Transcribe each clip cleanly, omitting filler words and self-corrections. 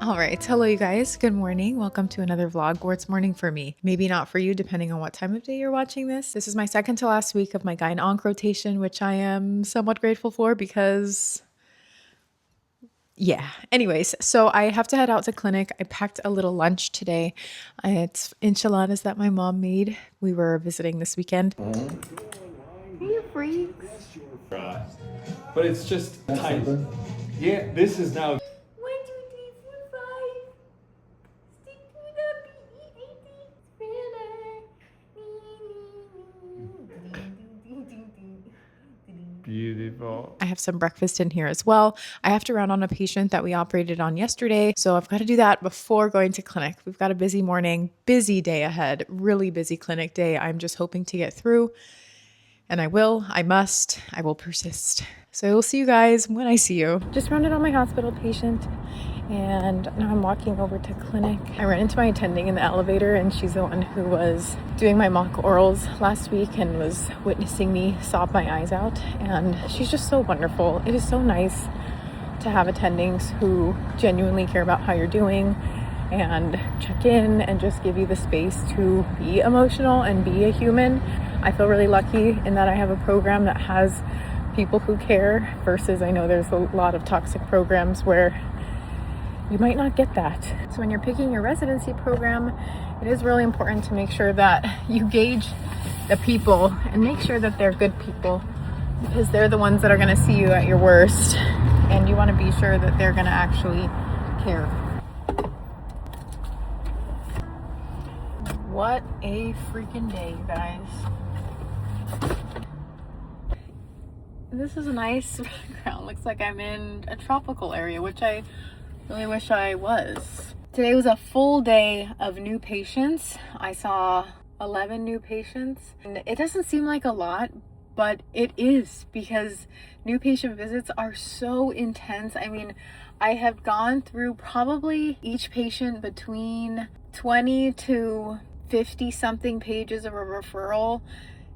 All right. Hello, you guys. Good morning. Welcome to another vlog, or it's morning for me. Maybe not for you, depending on what time of day you're watching this. This is my second to last week of my gyne-onc rotation, which I am somewhat grateful for because yeah. Anyways, so I have to head out to clinic. I packed a little lunch today. It's enchiladas that my mom made. We were visiting this weekend. Hey, freaks. But it's just tight. Yeah, this is now. 1, 2, 3, 4, 5. Stick to the Beautiful. I have some breakfast in here as well. I have to run on a patient that we operated on yesterday, so I've got to do that before going to clinic. We've got a busy morning, busy day ahead, really busy clinic day. I'm just hoping to get through, and I will, I must, I will persist. So I will see you guys when I see you. Just rounded on my hospital patient, and now I'm walking over to clinic. I ran into my attending in the elevator, and she's the one who was doing my mock orals last week and was witnessing me sob my eyes out. And she's just so wonderful. It is so nice to have attendings who genuinely care about how you're doing and check in and just give you the space to be emotional and be a human. I feel really lucky in that I have a program that has people who care versus I know there's a lot of toxic programs where you might not get that. So when you're picking your residency program, it is really important to make sure that you gauge the people and make sure that they're good people, because they're the ones that are going to see you at your worst, and you want to be sure that they're going to actually care. What a freaking day, guys. This is a nice background. Looks like I'm in a tropical area, which I really wish I was. Today was a full day of new patients. I saw 11 new patients, and it doesn't seem like a lot, but it is, because new patient visits are so intense. I mean, I have gone through probably each patient between 20 to 50 something pages of a referral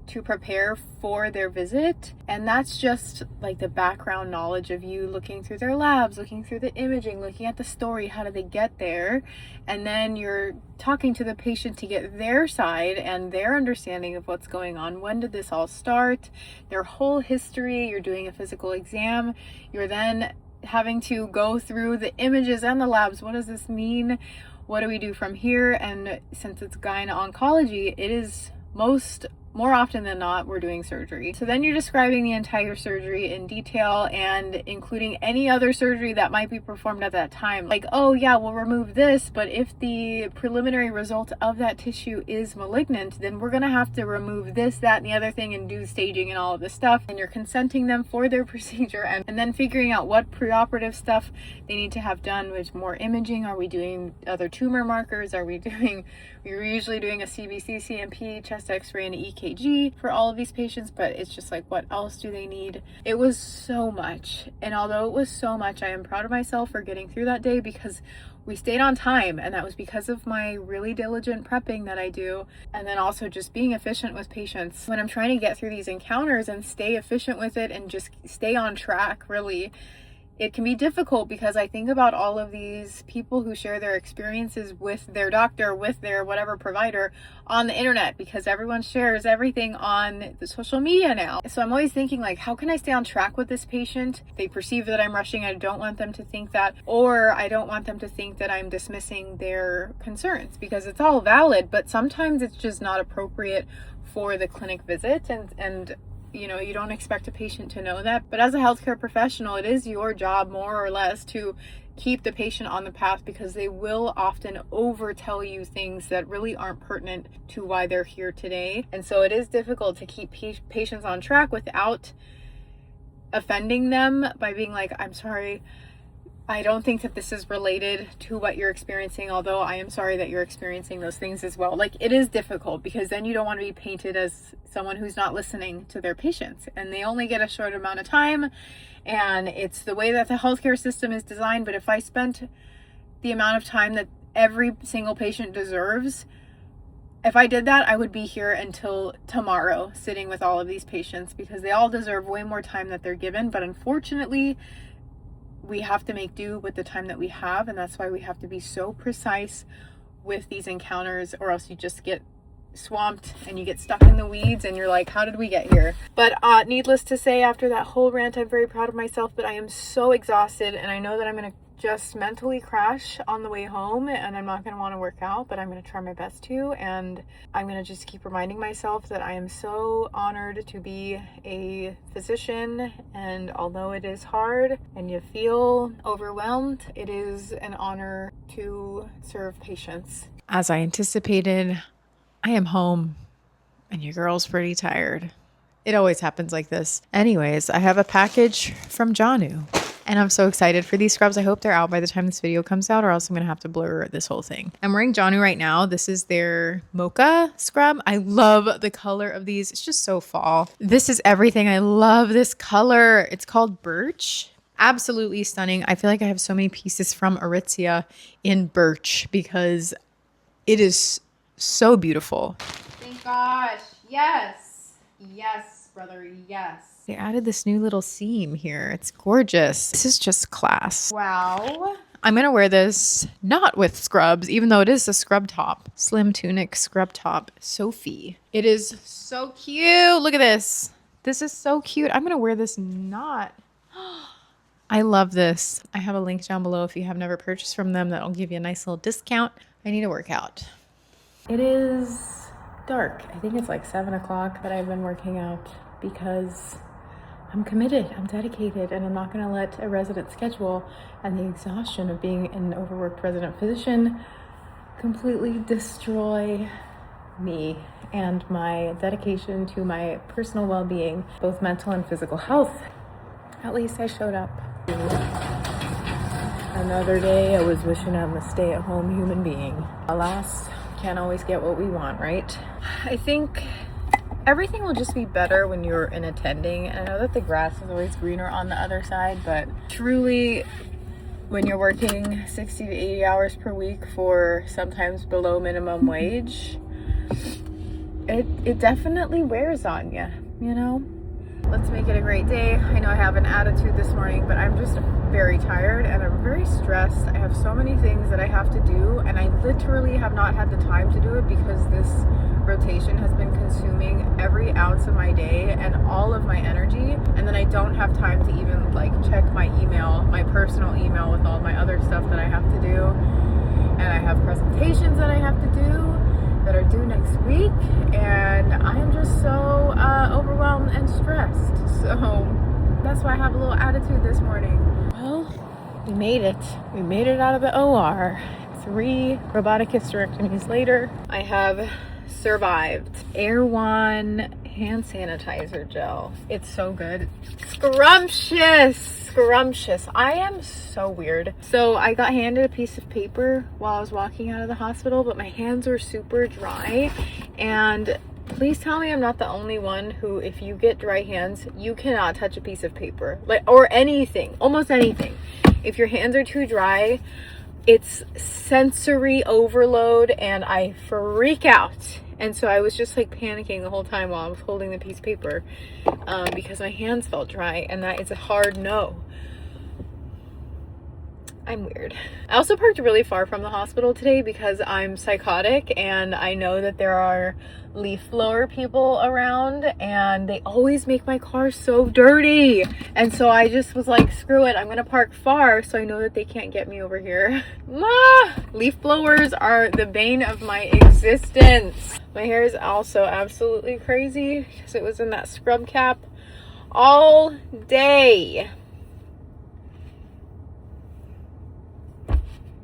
to prepare for their visit, and that's just like the background knowledge of you looking through their labs, looking through the imaging, looking at the story, how did they get there, and then you're talking to the patient to get their side and their understanding of what's going on. When did this all start, their whole history. You're doing a physical exam, you're then having to go through the images and the labs. What does this mean? What do we do from here? And since it's gynecology, it is more often than not, we're doing surgery. So then you're describing the entire surgery in detail and including any other surgery that might be performed at that time. Like, oh yeah, we'll remove this, but if the preliminary result of that tissue is malignant, then we're gonna have to remove this, that, and the other thing and do staging and all of this stuff. And you're consenting them for their procedure and then figuring out what preoperative stuff they need to have done with more imaging. Are we doing other tumor markers? We're usually doing a CBC, CMP, chest x-ray, and EKG for all of these patients, but it's just like, what else do they need? It was so much. And although it was so much, I am proud of myself for getting through that day, because we stayed on time, and that was because of my really diligent prepping that I do, and then also just being efficient with patients. When I'm trying to get through these encounters and stay efficient with it and just stay on track, really, it can be difficult, because I think about all of these people who share their experiences with their doctor, with their whatever provider on the internet, because everyone shares everything on the social media now. So I'm always thinking, like, how can I stay on track with this patient? They perceive that I'm rushing. I don't want them to think that, or I don't want them to think that I'm dismissing their concerns, because it's all valid, but sometimes it's just not appropriate for the clinic visit, and you know, you don't expect a patient to know that. But as a healthcare professional, it is your job, more or less, to keep the patient on the path, because they will often overtell you things that really aren't pertinent to why they're here today. And so it is difficult to keep patients on track without offending them by being like, I'm sorry, I don't think that this is related to what you're experiencing, although I am sorry that you're experiencing those things as well. Like, it is difficult, because then you don't want to be painted as someone who's not listening to their patients, and they only get a short amount of time, and it's the way that the healthcare system is designed. But if I spent the amount of time that every single patient deserves, if I did that, I would be here until tomorrow sitting with all of these patients, because they all deserve way more time that they're given. But unfortunately, we have to make do with the time that we have, and that's why we have to be so precise with these encounters, or else you just get swamped and you get stuck in the weeds and you're like, how did we get here? But needless to say, after that whole rant, I'm very proud of myself, but I am so exhausted, and I know that I'm gonna just mentally crash on the way home, and I'm not going to want to work out, but I'm going to try my best to, and I'm going to just keep reminding myself that I am so honored to be a physician, and although it is hard and you feel overwhelmed, it is an honor to serve patients. As I anticipated, I am home, and your girl's pretty tired. It always happens like this. Anyways, I have a package from Janu. And I'm so excited for these scrubs. I hope they're out by the time this video comes out, or else I'm going to have to blur this whole thing. I'm wearing Janu right now. This is their mocha scrub. I love the color of these. It's just so fall. This is everything. I love this color. It's called Birch. Absolutely stunning. I feel like I have so many pieces from Aritzia in Birch because it is so beautiful. Thank gosh. Yes. Yes, brother. Yes. They added this new little seam here. It's gorgeous. This is just class. Wow. I'm going to wear this not with scrubs, even though it is a scrub top. Slim tunic scrub top. Sophie. It is so cute. Look at this. This is so cute. I'm going to wear this not. I love this. I have a link down below if you have never purchased from them. That'll give you a nice little discount. I need to work out. It is dark. I think it's like 7 o'clock that I've been working out because I'm committed, I'm dedicated, and I'm not going to let a resident schedule and the exhaustion of being an overworked resident physician completely destroy me and my dedication to my personal well-being, both mental and physical health. At least I showed up. Another day I was wishing I'm a stay-at-home human being. Alas, can't always get what we want, right? I think everything will just be better when you're an attending. And I know that the grass is always greener on the other side, but truly when you're working 60 to 80 hours per week for sometimes below minimum wage, it definitely wears on you, you know? Let's make it a great day. I know I have an attitude this morning, but I'm just very tired and I'm very stressed. I have so many things that I have to do, and I literally have not had the time to do it because this rotation has been consuming every ounce of my day and all of my energy, and then I don't have time to even like check my email, my personal email, with all my other stuff that I have to do. And I have presentations that I have to do that are due next week, and I am just so overwhelmed and stressed. So that's why I have a little attitude this morning. Well, we made it. We made it out of the OR. 3 robotic hysterectomies later, I have survived. Erewhon hand sanitizer gel. It's so good. Scrumptious. I am so weird. So I got handed a piece of paper while I was walking out of the hospital, but my hands were super dry, and please tell me I'm not the only one who, if you get dry hands, you cannot touch a piece of paper, like, or anything, almost anything. If your hands are too dry, it's sensory overload and I freak out. And so I was just like panicking the whole time while I was holding the piece of paper because my hands felt dry, and that is a hard no. I'm weird. I also parked really far from the hospital today because I'm psychotic, and I know that there are leaf blower people around and they always make my car so dirty. And so I just was like, screw it, I'm gonna park far so I know that they can't get me over here. Leaf blowers are the bane of my existence. My hair is also absolutely crazy because it was in that scrub cap all day.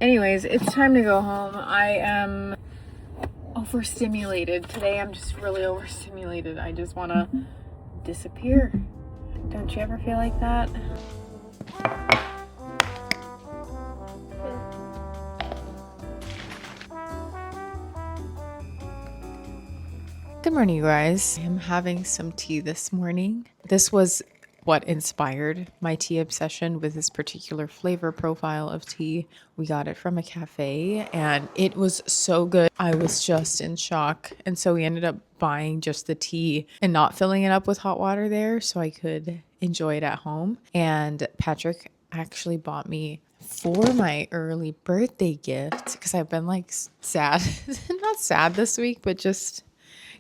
Anyways, it's time to go home. I am overstimulated. Today I'm just really overstimulated. I just want to disappear. Don't you ever feel like that? Good morning, you guys. I'm having some tea this morning. This was what inspired my tea obsession with this particular flavor profile of tea. We got it from a cafe and it was so good. I was just in shock. And so we ended up buying just the tea and not filling it up with hot water there so I could enjoy it at home. And Patrick actually bought me for my early birthday gift, because I've been like sad, not sad this week, but just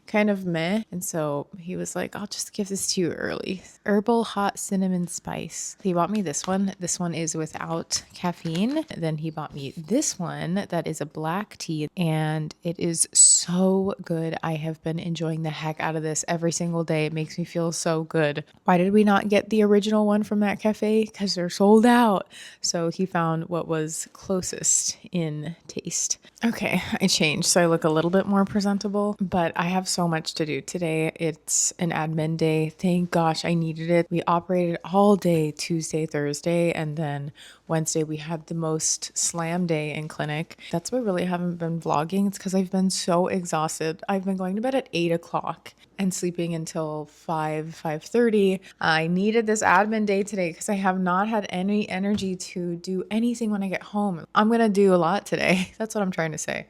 kind of meh. And so he was like, I'll just give this to you early. Herbal hot cinnamon spice. He bought me this one. This one is without caffeine. Then he bought me this one that is a black tea, and it is so good. I have been enjoying the heck out of this every single day. It makes me feel so good. Why did we not get the original one from that cafe? Because they're sold out. So he found what was closest in taste. Okay, I changed so I look a little bit more presentable, but I have so much to do today. It's an admin day. Thank gosh I needed it. We operated all day Tuesday, Thursday, and then Wednesday we had the most slam day in clinic. That's why I really haven't been vlogging. It's because I've been so exhausted. I've been going to bed at 8 o'clock and sleeping until 5:30. I needed this admin day today because I have not had any energy to do anything when I get home. I'm gonna do a lot today. That's what I'm trying to say.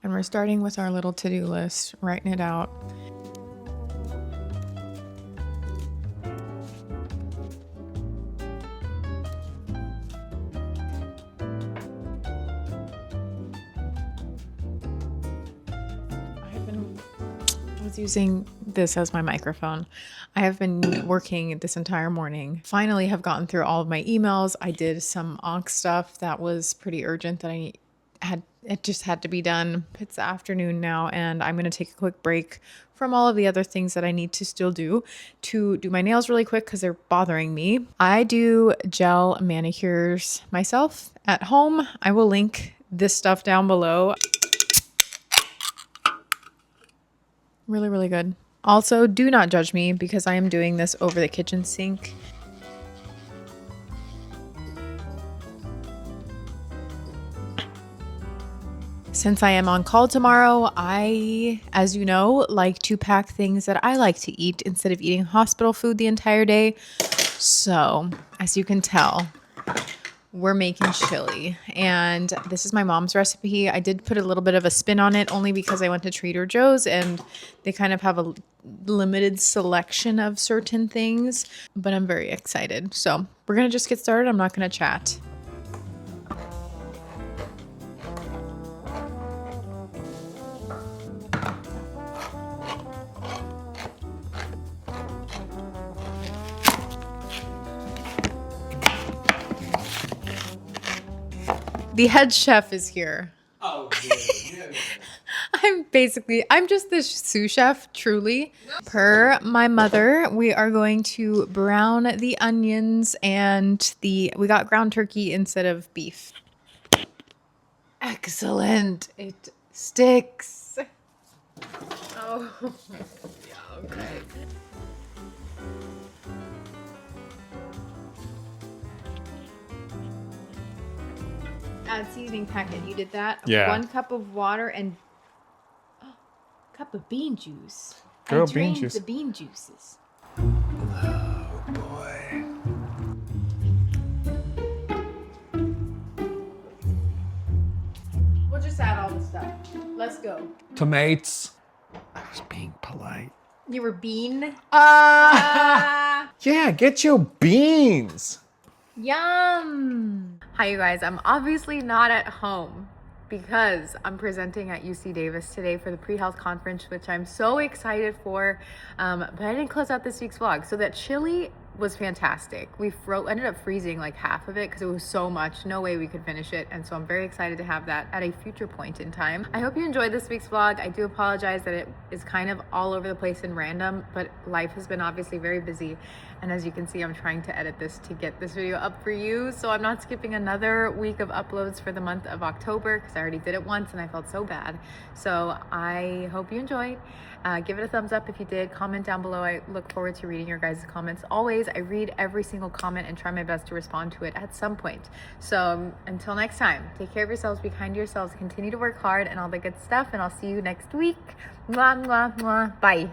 And we're starting with our little to-do list, writing it out. I was using this as my microphone. I have been working this entire morning. Finally have gotten through all of my emails. I did some onc stuff that was pretty urgent that it just had to be done. It's the afternoon now, and I'm going to take a quick break from all of the other things that I need to still do to do my nails really quick because they're bothering me. I do gel manicures myself at home. I will link this stuff down below. Really, really good. Also, do not judge me because I am doing this over the kitchen sink. Since I am on call tomorrow, I, as you know, like to pack things that I like to eat instead of eating hospital food the entire day. So, as you can tell, we're making chili, and this is my mom's recipe. I did put a little bit of a spin on it only because I went to Trader Joe's and they kind of have a limited selection of certain things, but I'm very excited. So we're going to just get started. I'm not going to chat. The head chef is here. Oh, yeah. I'm just the sous chef, truly. Per my mother, we are going to brown the onions and we got ground turkey instead of beef. Excellent. It sticks. Oh, yeah, okay. Add seasoning packet. You did that? Yeah. 1 cup of water and cup of bean juice. Girl, I drained bean juice. the bean juices. Oh, boy. We'll just add all the stuff. Let's go. Tomatoes. I was being polite. You were bean? Yeah, get your beans. Yum. Hi, you guys. I'm obviously not at home because I'm presenting at UC Davis today for the pre-health conference, which I'm so excited for. But I didn't close out this week's vlog. So that chili was fantastic. We ended up freezing like half of it because it was so much. No way we could finish it. And so I'm very excited to have that at a future point in time. I hope you enjoyed this week's vlog. I do apologize that it is kind of all over the place and random, but life has been obviously very busy. And as you can see, I'm trying to edit this to get this video up for you. So I'm not skipping another week of uploads for the month of October because I already did it once and I felt so bad. So I hope you enjoyed. Give it a thumbs up if you did. Comment down below. I look forward to reading your guys' comments. Always, I read every single comment and try my best to respond to it at some point. So until next time, take care of yourselves, be kind to yourselves, continue to work hard and all the good stuff. And I'll see you next week. Mwah, mwah, mwah. Bye.